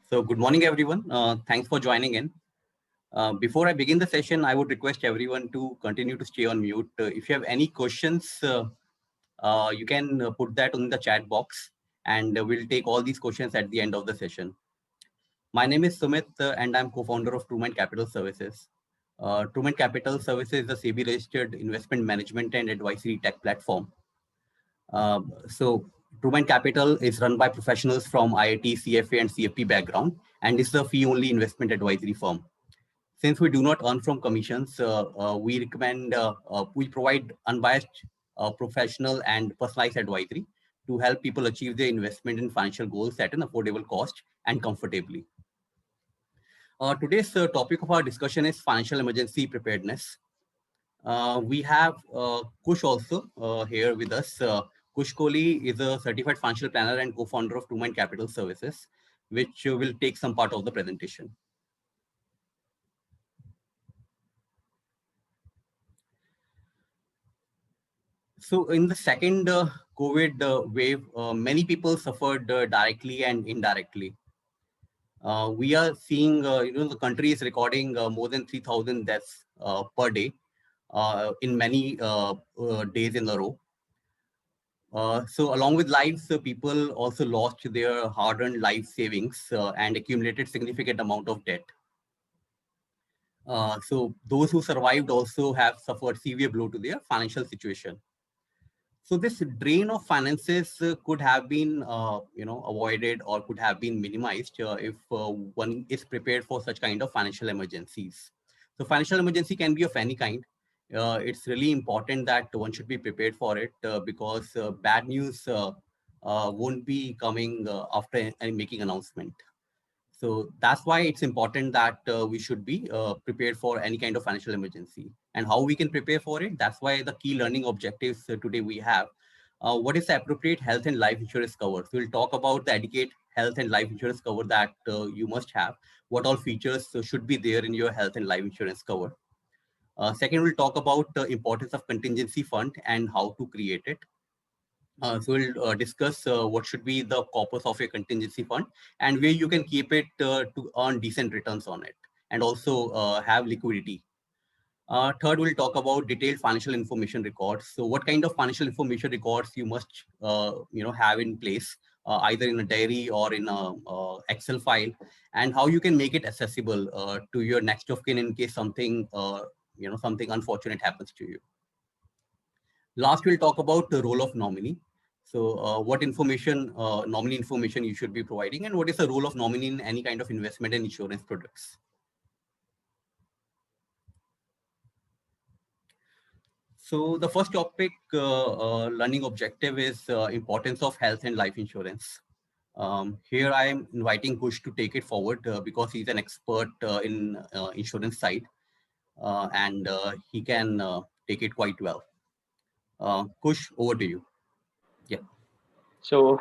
So good morning, everyone. Thanks for joining in. Before I begin the session, I would request everyone to continue to stay on mute. If you have any questions, you can put that in the chat box and we'll take all these questions at the end of the session. My name is Sumit and I'm co-founder of Truman Capital Services. Truman Capital Services is a SEBI-registered investment management and advisory tech platform. So Truman Capital is run by professionals from IIT, CFA, and CFP background, and is a fee-only investment advisory firm. Since we do not earn from commissions, we provide unbiased, professional, and personalized advisory to help people achieve their investment and financial goals at an affordable cost and comfortably. Today's topic of our discussion is financial emergency preparedness. We have Kush also here with us. Kush Kohli is a certified financial planner and co-founder of Truman Capital Services, which will take some part of the presentation. So in the second COVID wave, many people suffered directly and indirectly. We are seeing, the country is recording more than 3,000 deaths per day in many days in a row. So along with lives, people also lost their hard-earned life savings and accumulated significant amount of debt. So those who survived also have suffered severe blow to their financial situation. So this drain of finances could have been, avoided or could have been minimized if one is prepared for such kind of financial emergencies. So financial emergency can be of any kind. It's really important that one should be prepared for it because bad news won't be coming after making announcement. So that's why it's important that we should be prepared for any kind of financial emergency. And how we can prepare for it, that's why the key learning objectives today we have. What is the appropriate health and life insurance cover? So we'll talk about the adequate health and life insurance cover that you must have. What all features should be there in your health and life insurance cover? Second, we'll talk about the importance of contingency fund and how to create it. So we'll discuss what should be the corpus of a contingency fund and where you can keep it to earn decent returns on it and also have liquidity. Third, we'll talk about detailed financial information records. So what kind of financial information records you must have in place, either in a diary or in a Excel file, and how you can make it accessible to your next of kin in case something something unfortunate happens to you. Last, we'll talk about the role of nominee. So what information, nominee information you should be providing, and what is the role of nominee in any kind of investment and insurance products. So the first topic, learning objective is importance of health and life insurance. Here I am inviting Kush to take it forward because he's an expert in insurance side and he can take it quite well. Kush, over to you. Yeah. So,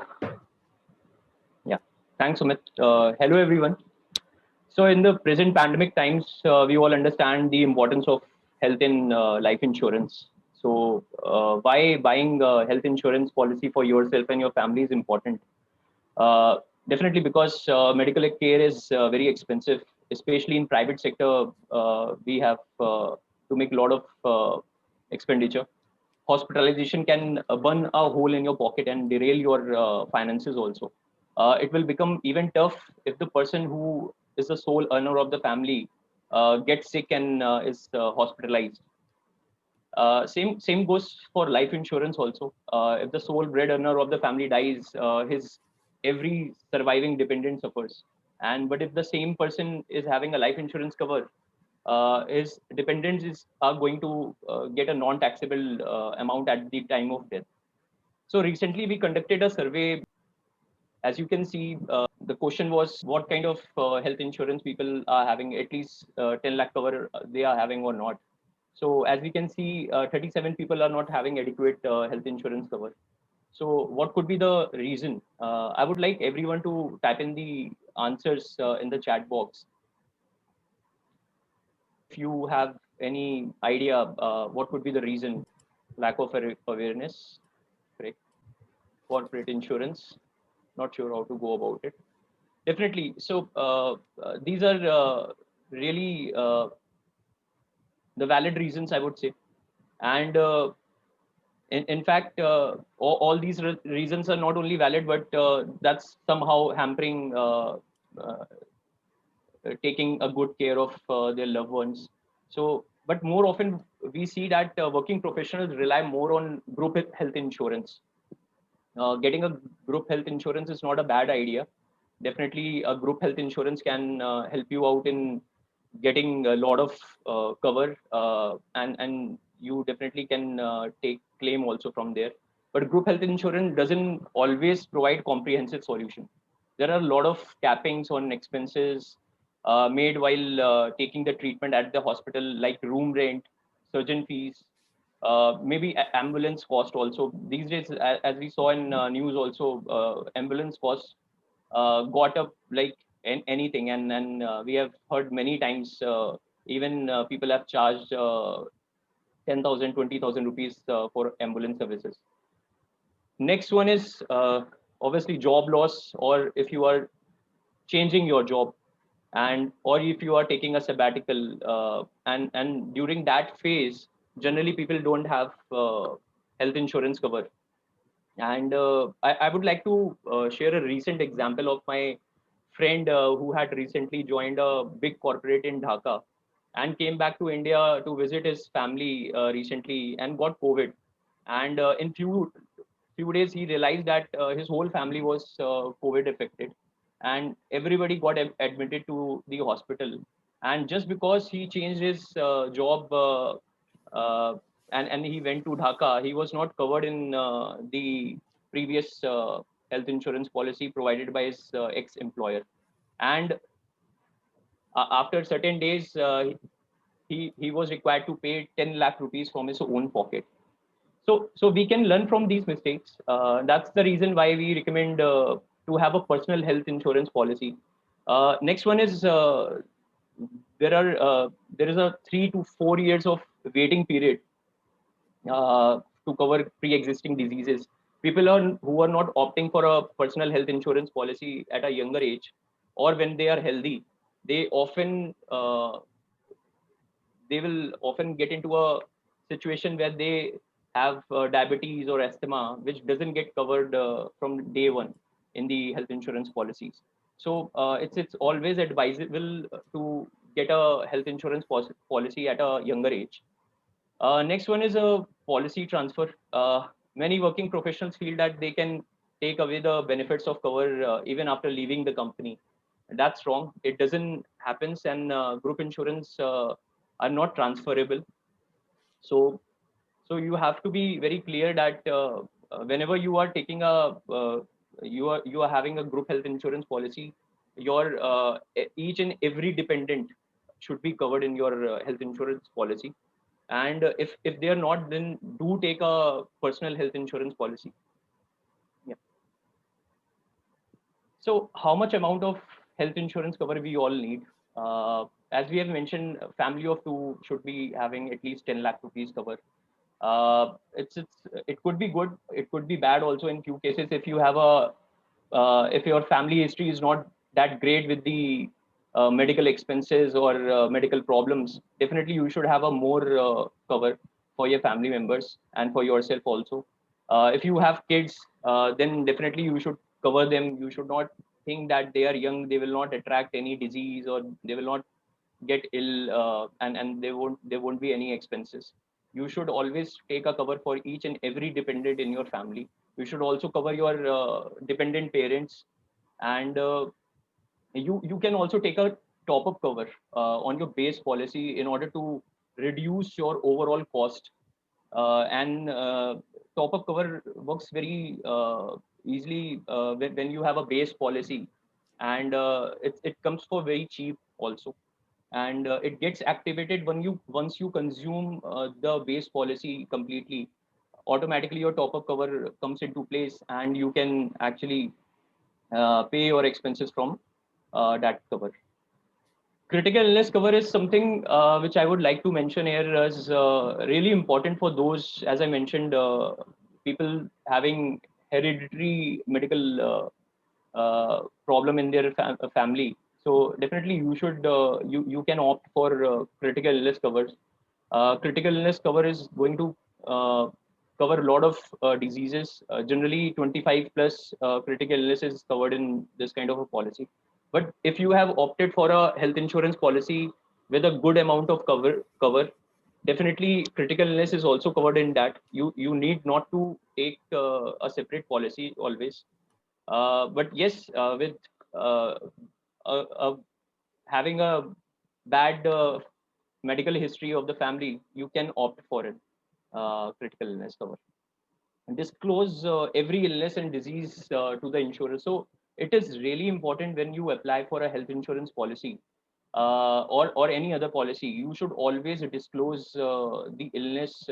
yeah, thanks, Sumit. Hello, everyone. So, in the present pandemic times, we all understand the importance of health in life insurance. So, why buying health insurance policy for yourself and your family is important? Definitely because medical care is very expensive, especially in private sector. We have to make a lot of expenditure. Hospitalization can burn a hole in your pocket and derail your finances also. It will become even tough if the person who is the sole earner of the family gets sick and is hospitalized. Same goes for life insurance also. If the sole breadwinner of the family dies, his every surviving dependent suffers. And but if the same person is having a life insurance cover, his dependents are going to get a non-taxable amount at the time of death. So recently we conducted a survey. As you can see, the question was what kind of health insurance people are having, at least 10 lakh cover they are having or not. So as we can see, 37 people are not having adequate health insurance cover. So what could be the reason? I would like everyone to type in the answers in the chat box. If you have any idea, what could be the reason? Lack of awareness, correct? Corporate insurance, not sure how to go about it. Definitely. So these are really the valid reasons, I would say. And in fact, all these reasons are not only valid, but that's somehow hampering taking a good care of their loved ones. So, but more often we see that working professionals rely more on group health insurance. Getting a group health insurance is not a bad idea. Definitely, a group health insurance can help you out in getting a lot of cover, and you definitely can take claim also from there. But group health insurance doesn't always provide comprehensive solution. There are a lot of cappings on expenses made while taking the treatment at the hospital, like room rent, surgeon fees, maybe ambulance cost also. These days, as we saw in news also, ambulance costs got up like anything, and we have heard many times, even people have charged 10,000, 20,000 rupees for ambulance services. Next one is obviously job loss, or if you are changing your job, and or if you are taking a sabbatical, and during that phase, generally people don't have health insurance cover. And I would like to share a recent example of my friend who had recently joined a big corporate in Dhaka and came back to India to visit his family recently and got COVID. And in few days, he realized that his whole family was COVID affected, and everybody got admitted to the hospital. And just because he changed his job, and he went to Dhaka, he was not covered in the previous health insurance policy provided by his ex-employer. And after certain days, he was required to pay 10 lakh rupees from his own pocket. So we can learn from these mistakes. That's the reason why we recommend to have a personal health insurance policy. Next one is there is a 3 to 4 years of waiting period to cover pre-existing diseases. People who are not opting for a personal health insurance policy at a younger age, or when they are healthy, they often they will often get into a situation where they have diabetes or asthma, which doesn't get covered from day one in the health insurance policies. So it's always advisable to get a health insurance policy at a younger age. Next one is a policy transfer. Many working professionals feel that they can take away the benefits of cover even after leaving the company. That's wrong. It doesn't happen, and group insurance are not transferable. So, so you have to be very clear that whenever you are taking a you are having a group health insurance policy, your each and every dependent should be covered in your health insurance policy. And if they are not, then do take a personal health insurance policy. Yeah. So how much amount of health insurance cover we all need? As we have mentioned, a family of two should be having at least 10 lakh rupees cover. It could be good, it could be bad also in few cases. If you have a if your family history is not that great with the medical expenses or medical problems, definitely you should have a more cover for your family members and for yourself also. If you have kids, then definitely you should cover them. You should not think that they are young, they will not attract any disease, or they will not get ill, and there won't be any expenses. You should always take a cover for each and every dependent in your family. You should also cover your dependent parents. And you can also take a top up cover on your base policy in order to reduce your overall cost. And top up cover works very easily when you have a base policy, and it comes for very cheap also. And it gets activated when you once you consume the base policy completely. Automatically your top up cover comes into place, and you can actually pay your expenses from that cover. Critical illness cover is something which I would like to mention here as really important for those, as I mentioned, people having hereditary medical problem in their family. So definitely you should you can opt for critical illness covers. Critical illness cover is going to cover a lot of diseases. Generally, 25 plus critical illness is covered in this kind of a policy. But if you have opted for a health insurance policy with a good amount of cover, definitely critical illness is also covered in that. You need not to take a separate policy always. But yes, with uh, uh, having a bad medical history of the family, you can opt for it, critical illness cover. And disclose every illness and disease to the insurer. So it is really important when you apply for a health insurance policy or any other policy. You should always disclose the illness,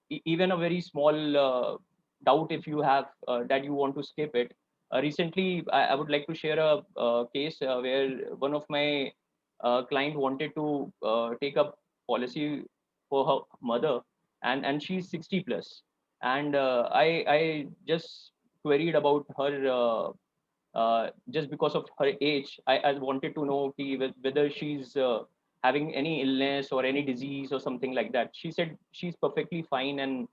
even a very small doubt if you have that you want to skip it. Recently, I would like to share a case where one of my client wanted to take a policy for her mother, and she's 60 plus, and I just queried about her just because of her age. I wanted to know whether she's having any illness or any disease or something like that. She said she's perfectly fine and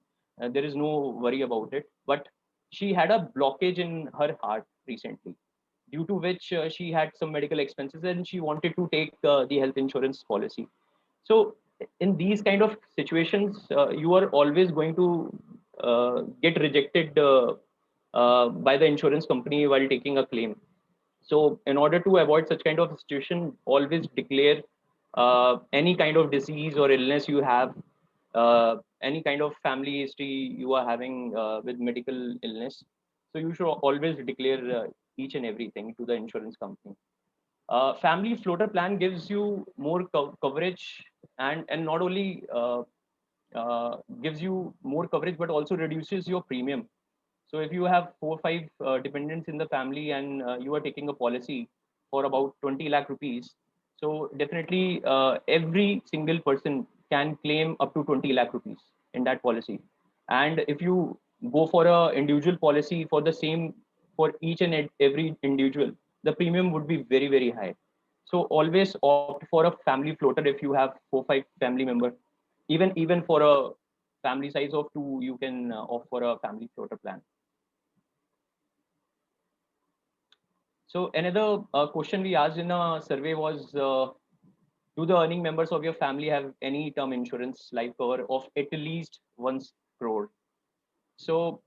there is no worry about it. But she had a blockage in her heart recently, due to which she had some medical expenses and she wanted to take the health insurance policy. So in these kind of situations, you are always going to get rejected by the insurance company while taking a claim. So in order to avoid such kind of situation, always declare any kind of disease or illness you have, any kind of family history you are having with medical illness. So you should always declare each and everything to the insurance company. Family floater plan gives you more coverage, and not only gives you more coverage but also reduces your premium. So if you have 4 or 5 dependents in the family and you are taking a policy for about 20 lakh rupees, so definitely every single person can claim up to 20 lakh rupees in that policy. And if you go for a individual policy for the same, for each and every individual, the premium would be very, very high. So always opt for a family floater if you have 4 or 5 family member. Even for a family size of 2, you can opt for a family floater plan. So another question we asked in a survey was, do the earning members of your family have any term insurance life cover of at least 1 crore? So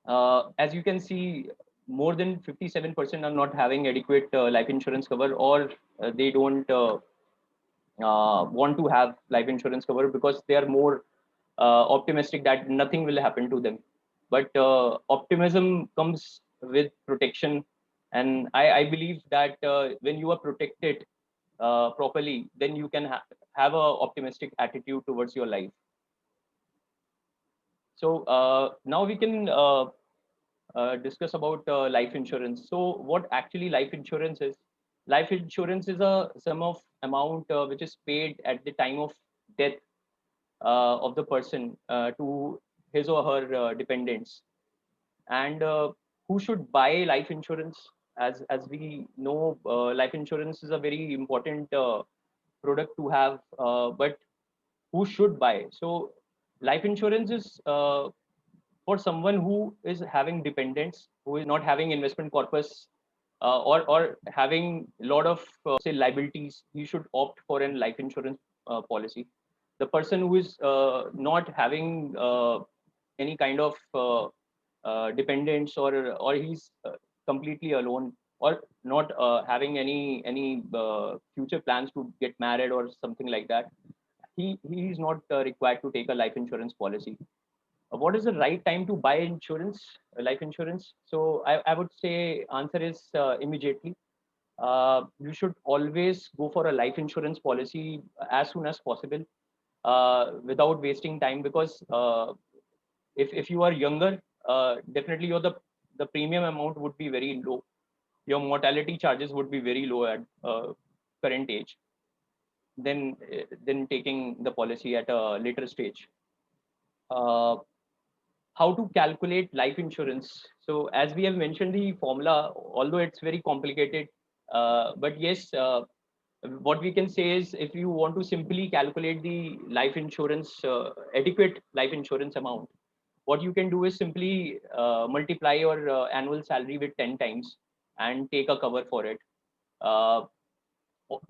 as you can see, more than 57% are not having adequate life insurance cover, or they don't want to have life insurance cover because they are more optimistic that nothing will happen to them. But optimism comes with protection, and I believe that when you are protected properly, then you can have a optimistic attitude towards your life. So now we can discuss about life insurance. So what actually life insurance is? Life insurance is a sum of amount which is paid at the time of death of the person to his or her dependents. And who should buy life insurance? As we know, life insurance is a very important product to have, but who should buy? So life insurance is for someone who is having dependents, who is not having investment corpus, or having a lot of say liabilities. You should opt for a life insurance policy. The person who is not having any kind of dependents, or he's completely alone, or not having any future plans to get married or something like that, he is not required to take a life insurance policy. What is the right time to buy insurance, life insurance? So I would say answer is immediately. You should always go for a life insurance policy as soon as possible, without wasting time, because if you are younger, definitely the premium amount would be very low. Your mortality charges would be very low at current age than taking the policy at a later stage. Uh, how to calculate life insurance? So as we have mentioned the formula, although it's very complicated, but yes, what we can say is if you want to simply calculate the life insurance, adequate life insurance amount, what you can do is simply multiply your annual salary with 10 times and take a cover for it. Uh,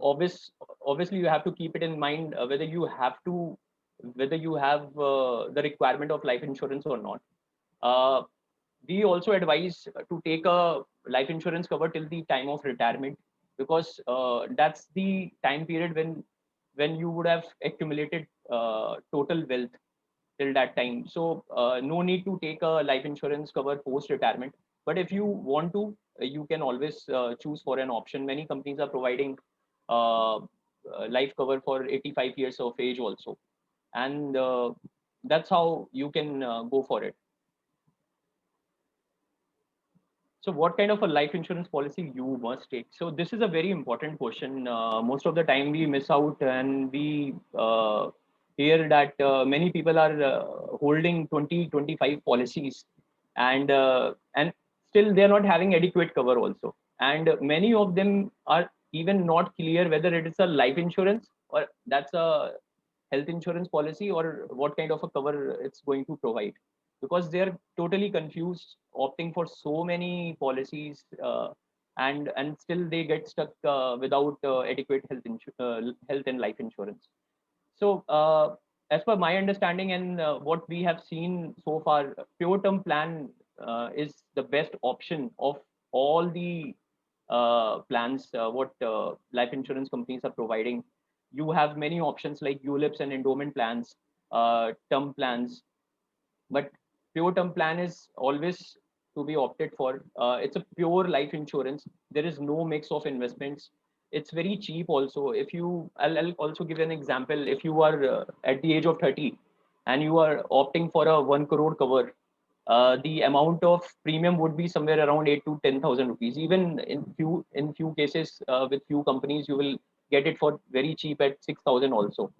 obviously, you have to keep it in mind whether you have the requirement of life insurance or not. Uh, we also advise to take a life insurance cover till the time of retirement, because that's the time period when you would have accumulated total wealth till that time. So no need to take a life insurance cover post retirement. But if you want to, you can always choose for an option. Many companies are providing life cover for 85 years of age also, and that's how you can go for it. So what kind of a life insurance policy you must take? So this is a very important question. Most of the time we miss out, and we hear that many people are holding 20, 25 policies, and still they are not having adequate cover also. And many of them are even not clear whether it is a life insurance or that's a health insurance policy, or what kind of a cover it's going to provide, because they're totally confused, opting for so many policies, and still they get stuck without adequate health and life insurance. So as per my understanding and what we have seen so far, pure term plan is the best option of all the plans what life insurance companies are providing. You have many options like ULIPs and endowment plans, term plans, but pure term plan is always to be opted for. It's a pure life insurance. There is no mix of investments. It's very cheap also. If you, I'll also give an example. If you are at the age of 30 and you are opting for a 1 crore cover, the amount of premium would be somewhere around 8 to 10,000 rupees. Even in few cases with few companies, you will get it for very cheap at 6,000 also.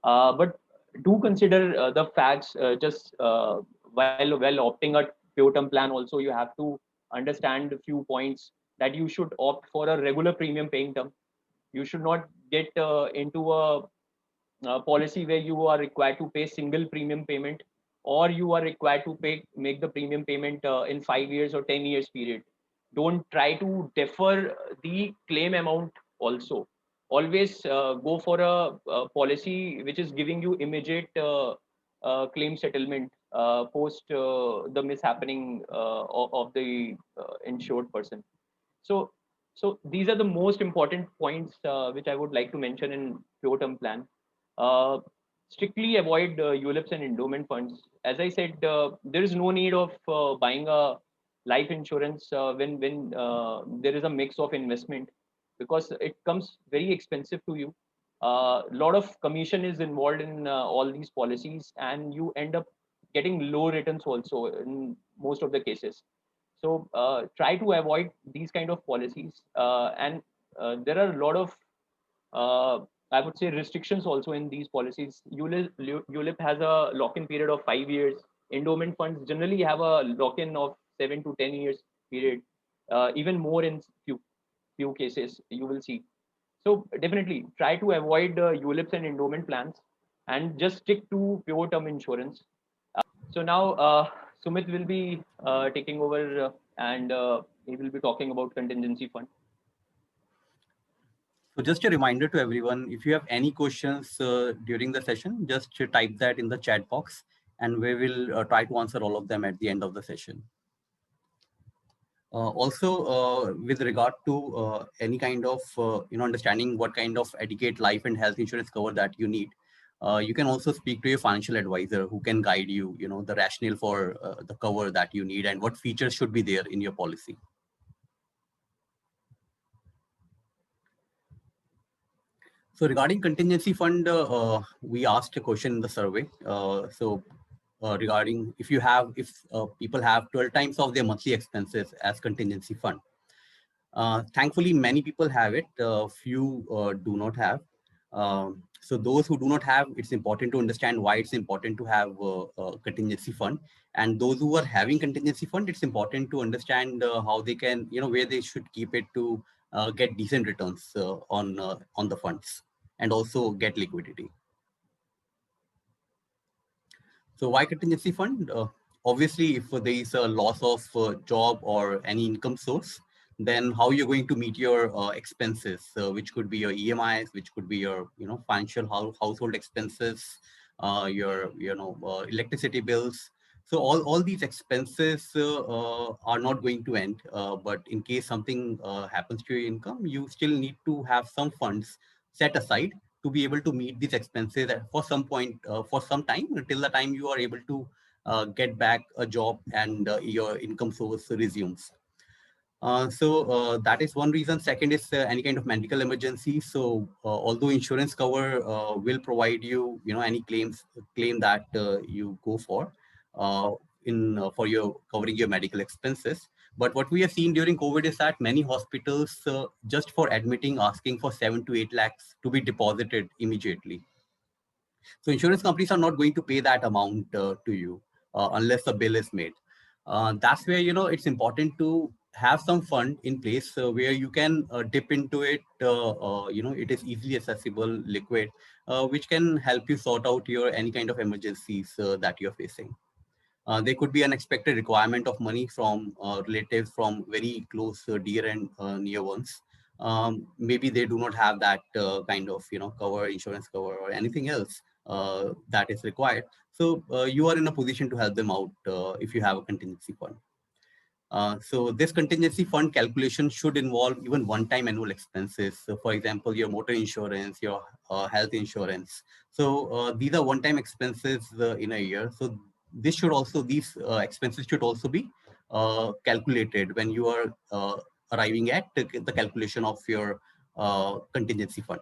But do consider the facts. Just while opting a pure term plan, also you have to understand a few points, that you should opt for a regular premium paying term. You should not get into a policy where you are required to pay single premium payment, or you are required to make the premium payment in 5 years or 10 years period. Don't try to defer the claim amount also. Always go for a policy which is giving you immediate claim settlement post the mishappening of the insured person. So these are the most important points which I would like to mention in pure term plan. uh, Strictly avoid ULIPs and endowment funds. As I said, there is no need of buying a life insurance when there is a mix of investment, because it comes very expensive to you. A lot of commission is involved in all these policies, and you end up getting low returns also in most of the cases. So try to avoid these kind of policies, and there are a lot of I would say restrictions also in these policies. ULIP has a lock-in period of 5 years. Endowment funds generally have a lock-in of 7 to 10 years period, even more in few cases you will see. So definitely try to avoid ULIPs and endowment plans, and just stick to pure term insurance. So now Sumit will be taking over, and he will be talking about contingency fund. So just a reminder to everyone, if you have any questions during the session, just type that in the chat box, and we will try to answer all of them at the end of the session. Also, with regard to any kind of understanding what kind of adequate life and health insurance cover that you need, you can also speak to your financial advisor, who can guide you, the rationale for the cover that you need and what features should be there in your policy. So regarding contingency fund, we asked a question in the survey. Regarding if people have 12 times of their monthly expenses as contingency fund. Thankfully, many people have it. Few do not have. So those who do not have, it's important to understand why it's important to have a contingency fund. And those who are having contingency fund, it's important to understand how they can, where they should keep it to get decent returns on the funds and also get liquidity. So why contingency fund? Obviously, if there is a loss of job or any income source, then how you're going to meet your expenses, which could be your EMIs, which could be your financial household expenses, your electricity bills. So all these expenses are not going to end. But in case something happens to your income, you still need to have some funds set aside to be able to meet these expenses for some point, for some time, until the time you are able to get back a job and your income source resumes. So that is one reason. Second is any kind of medical emergency. So although insurance cover will provide you, any claim that you go for for your covering your medical expenses. But what we have seen during COVID is that many hospitals, just for admitting, asking for 7 to 8 lakhs to be deposited immediately. So insurance companies are not going to pay that amount to you unless a bill is made. That's where, it's important to have some fund in place where you can dip into it. It is easily accessible, liquid, which can help you sort out your any kind of emergencies that you're facing. There could be unexpected requirement of money from relatives, from very close, dear and near ones. Maybe they do not have that kind of cover, insurance cover, or anything else that is required. So you are in a position to help them out if you have a contingency fund. So this contingency fund calculation should involve even one-time annual expenses. So for example, your motor insurance, your health insurance. So these are one-time expenses in a year. So these expenses should also be calculated when you are arriving at the calculation of your contingency fund.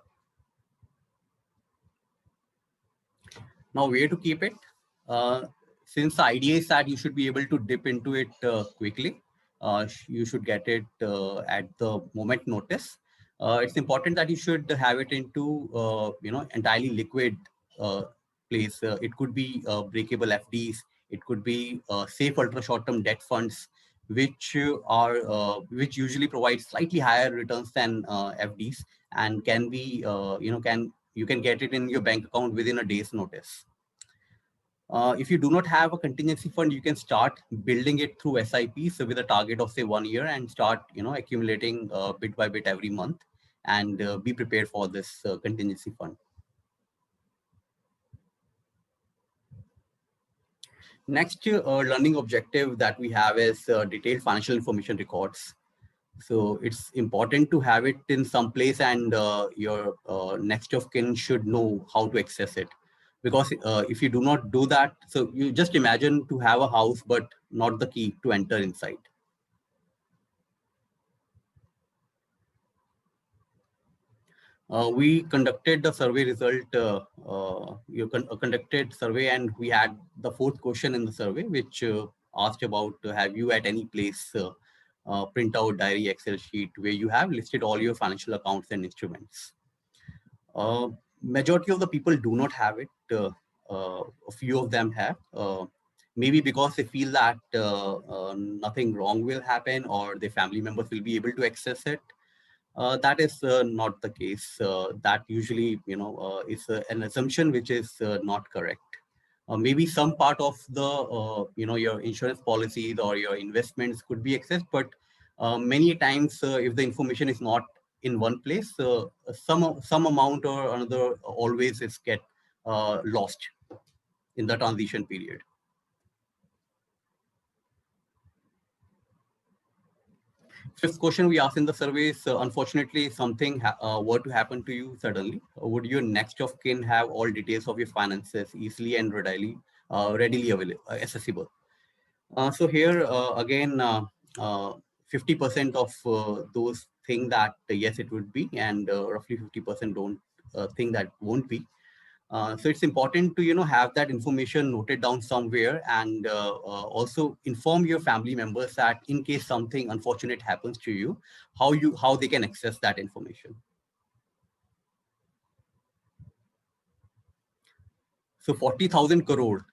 Now, where to keep it? Since the idea is that you should be able to dip into it quickly, you should get it at the moment notice. It's important that you should have it into entirely liquid place. It could be breakable FDs. It could be safe ultra short-term debt funds, which which usually provide slightly higher returns than FDs, and can be you can get it in your bank account within a day's notice. If you do not have a contingency fund, you can start building it through SIPs with a target of say 1 year and start accumulating bit by bit every month, and be prepared for this contingency fund. Next learning objective that we have is detailed financial information records. So it's important to have it in some place, and your next of kin should know how to access it. Because if you do not do that, so you just imagine to have a house, but not the key to enter inside. We conducted the survey result, conducted survey, and we had the fourth question in the survey, which asked about have you at any place print out diary Excel sheet where you have listed all your financial accounts and instruments. Majority of the people do not have it. A few of them have, maybe because they feel that nothing wrong will happen or their family members will be able to access it. That is not the case. That usually, is an assumption which is not correct. Maybe some part of the, your insurance policies or your investments could be accessed, but many times if the information is not in one place, some amount or another always is get lost in the transition period. Fifth question we asked in the survey is, unfortunately, something were to happen to you suddenly, would your next of kin have all details of your finances easily and readily available, accessible? So here again, 50% of those think that yes, it would be, and roughly 50% don't think that won't be. So it's important to have that information noted down somewhere, and also inform your family members that in case something unfortunate happens to you, how they can access that information. So 40,000 crore.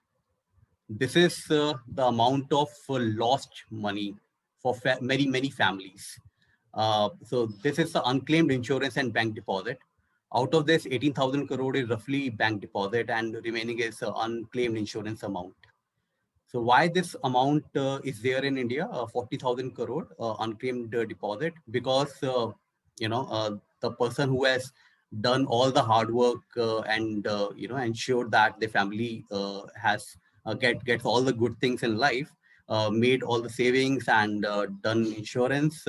This is the amount of lost money for many families. So this is the unclaimed insurance and bank deposit. Out of this, 18,000 crore is roughly bank deposit, and remaining is unclaimed insurance amount. So why this amount is there in India, 40,000 crore unclaimed deposit? Because the person who has done all the hard work and ensured that the family has gets all the good things in life, made all the savings and done insurance,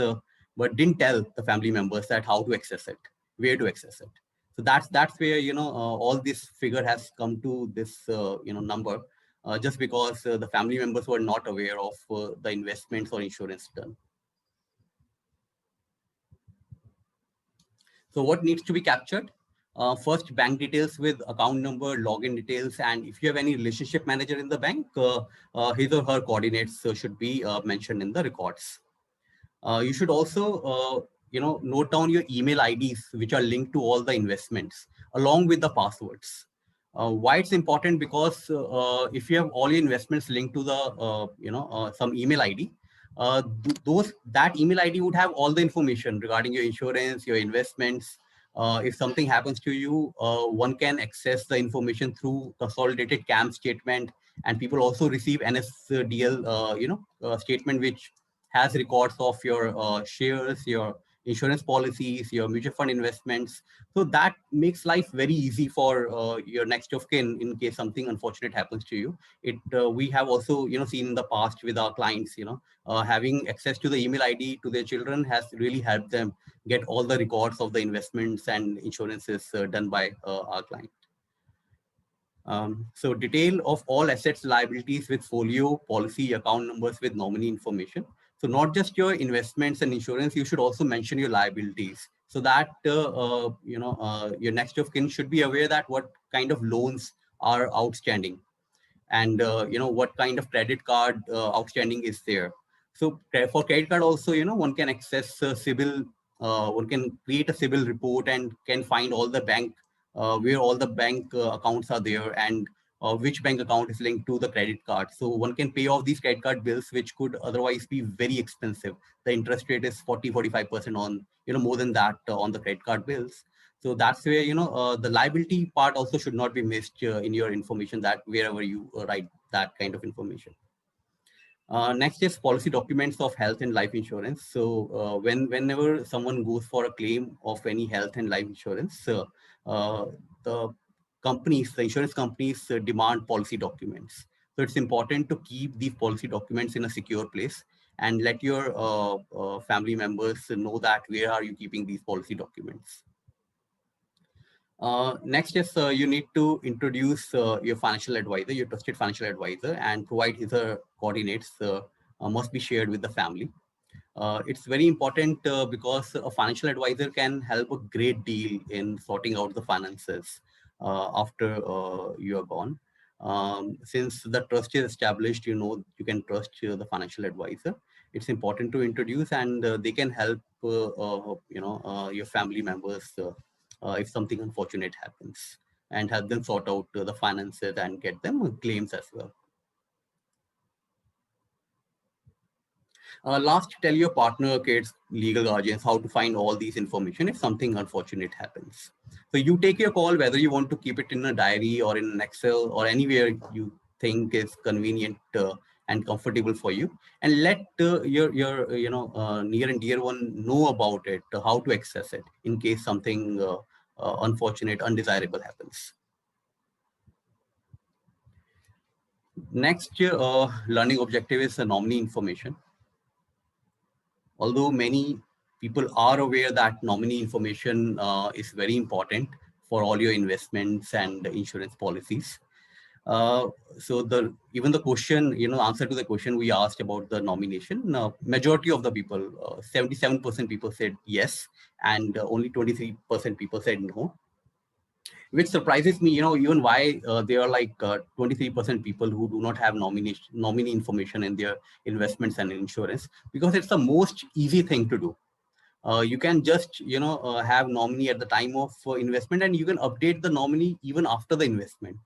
but didn't tell the family members that how to access it, where to access it. So that's where all this figure has come to this number, just because the family members were not aware of the investments or insurance done. So what needs to be captured? First, bank details with account number, login details, and if you have any relationship manager in the bank, his or her coordinates should be mentioned in the records. You should also note down your email IDs, which are linked to all the investments, along with the passwords. Why it's important? Because if you have all your investments linked to the some email ID, that email ID would have all the information regarding your insurance, your investments. If something happens to you, one can access the information through consolidated CAM statement, and people also receive NSDL statement, which has records of your shares, your insurance policies, your mutual fund investments. So that makes life very easy for your next of kin in case something unfortunate happens to you. We have also seen in the past with our clients, having access to the email ID to their children has really helped them get all the records of the investments and insurances done by our client. So detail of all assets, liabilities with folio, policy, account numbers with nominee information. So not just your investments and insurance, you should also mention your liabilities, so that your next of kin should be aware that what kind of loans are outstanding, and what kind of credit card outstanding is there. So for credit card also, one can access CIBIL, one can create a CIBIL report and can find all the bank, where all the bank accounts are there, and which bank account is linked to the credit card. So one can pay off these credit card bills, which could otherwise be very expensive. The interest rate is 40-45% on, more than that on the credit card bills. So that's where, the liability part also should not be missed in your information, that wherever you write that kind of information. Next is policy documents of health and life insurance. So whenever someone goes for a claim of any health and life insurance, the insurance companies demand policy documents. So it's important to keep these policy documents in a secure place and let your family members know that where are you keeping these policy documents. Next is you need to introduce your financial advisor, your trusted financial advisor, and provide his coordinates must be shared with the family. It's very important because a financial advisor can help a great deal in sorting out the finances after you are gone. Since the trust is established, you can trust the financial advisor. It's important to introduce, and they can help your family members if something unfortunate happens, and help them sort out the finances and get them claims as well. Last, tell your partner, kids, legal guardians how to find all these information if something unfortunate happens. So you take your call whether you want to keep it in a diary or in an Excel or anywhere you think is convenient and comfortable for you, and let your near and dear one know about it, how to access it in case something unfortunate, undesirable happens. Next learning objective is nominee information. Although many people are aware that nominee information is very important for all your investments and insurance policies. So even the question, answer to the question we asked about the nomination, majority of the people, 77% people said yes, and only 23% people said no, which surprises me, even why there are like 23% people who do not have nominee information in their investments and insurance, because it's the most easy thing to do. You can just, have nominee at the time of investment, and you can update the nominee even after the investment.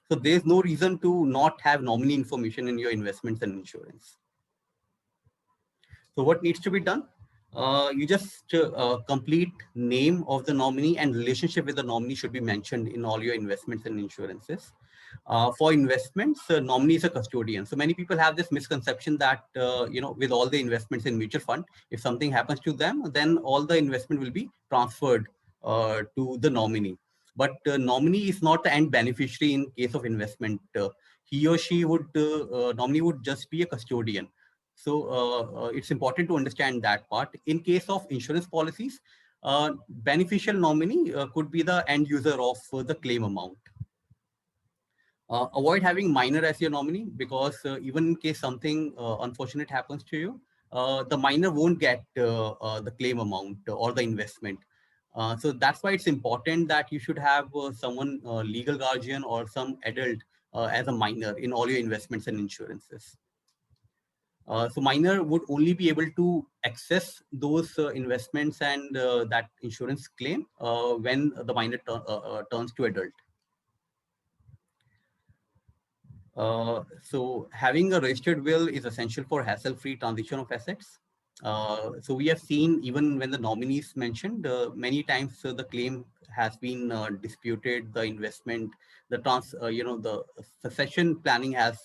So there's no reason to not have nominee information in your investments and insurance. So what needs to be done? You just complete name of the nominee and relationship with the nominee should be mentioned in all your investments and insurances. For investments, nominee is a custodian. So many people have this misconception that, with all the investments in mutual fund, if something happens to them, then all the investment will be transferred to the nominee. But nominee is not the end beneficiary in case of investment. He or she would, nominee would just be a custodian. So it's important to understand that part. In case of insurance policies, beneficial nominee could be the end user of the claim amount. Avoid having minor as your nominee because even in case something unfortunate happens to you, the minor won't get the claim amount or the investment. So that's why it's important that you should have someone, legal guardian or some adult as a minor in all your investments and insurances. So minor would only be able to access those investments and that insurance claim when the minor turns to adult. So having a registered will is essential for hassle-free transition of assets. So we have seen even when the nominee is mentioned, many times the claim has been disputed, the investment, the succession planning has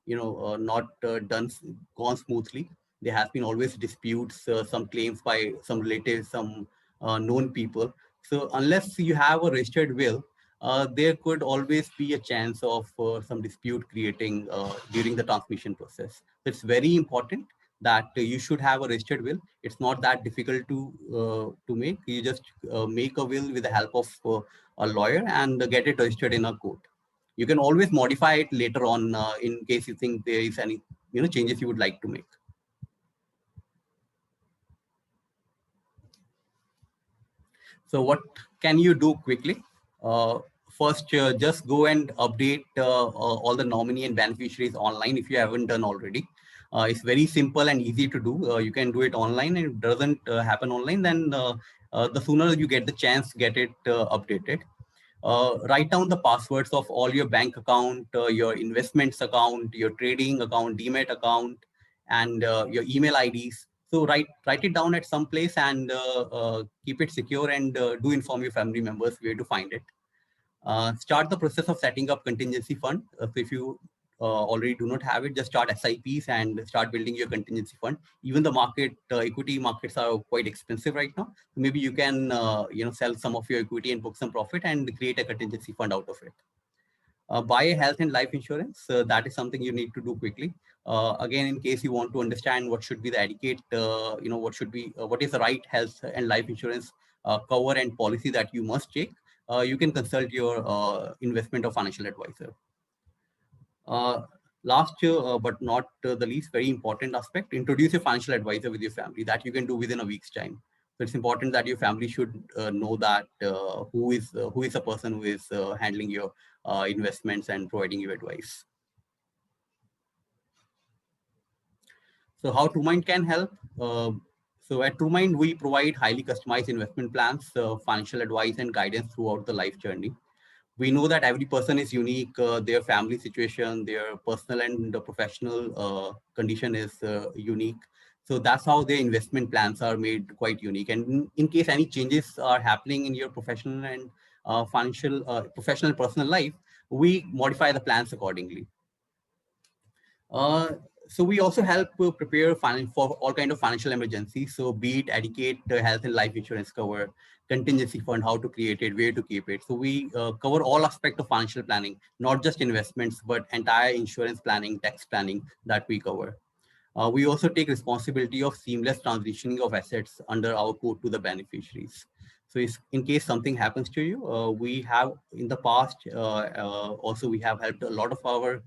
not gone smoothly. There has been always disputes, some claims by some relatives, some known people. So unless you have a registered will, there could always be a chance of some dispute creating during the transmission process. It's very important that you should have a registered will. It's not that difficult to make. You just make a will with the help of a lawyer and get it registered in a court. You can always modify it later on in case you think there is any changes you would like to make. So what can you do quickly? First, just go and update all the nominee and beneficiaries online if you haven't done already. It's very simple and easy to do. You can do it online, and if it doesn't happen online, then the sooner you get the chance, get it updated. Write down the passwords of all your bank account, your investments account, your trading account, demat account, and your email IDs. So write it down at some place and keep it secure, and do inform your family members where to find it. Start the process of setting up contingency fund. So if you already do not have it, just start SIPs and start building your contingency fund. Even the equity markets are quite expensive right now. So maybe you can sell some of your equity and book some profit and create a contingency fund out of it. Buy a health and life insurance. That is something you need to do quickly. Again, in case you want to understand what should be the adequate, what is the right health and life insurance cover and policy that you must take, you can consult your investment or financial advisor. Last but not the least, very important aspect, introduce your financial advisor with your family. That you can do within a week's time. So it's important that your family should know that who is the person who is handling your investments and providing you advice. So how TrueMind can help? So at TrueMind, we provide highly customized investment plans, financial advice, and guidance throughout the life journey. We know that every person is unique, their family situation, their personal and professional condition is unique. So that's how their investment plans are made quite unique. And in case any changes are happening in your professional and professional and personal life, we modify the plans accordingly. So we also help prepare for all kind of financial emergencies. So be it adequate health and life insurance cover, contingency fund, how to create it, where to keep it. So we cover all aspects of financial planning, not just investments, but entire insurance planning, tax planning that we cover. We also take responsibility of seamless transitioning of assets under our code to the beneficiaries. So in case something happens to you, we have in the past, also we have helped a lot of our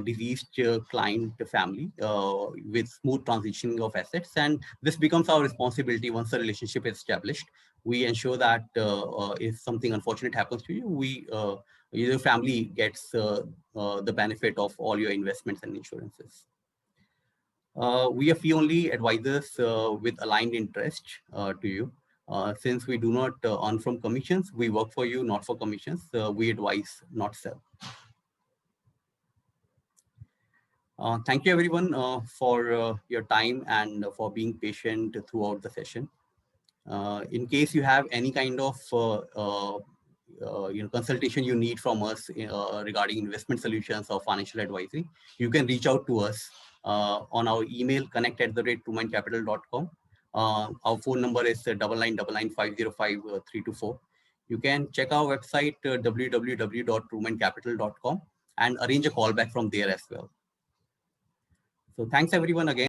deceased client family with smooth transitioning of assets. And this becomes our responsibility once the relationship is established. We ensure that if something unfortunate happens to you, your family gets the benefit of all your investments and insurances. We are fee-only advisors with aligned interest to you. Since we do not earn from commissions, we work for you, not for commissions. We advise, not sell. Thank you everyone for your time and for being patient throughout the session. In case you have any kind of consultation you need from us regarding investment solutions or financial advisory, you can reach out to us on our email connect@truemincapital.com. Our phone number is 9999505324. You can check our website www.truemincapital.com and arrange a call back from there as well. So thanks everyone again.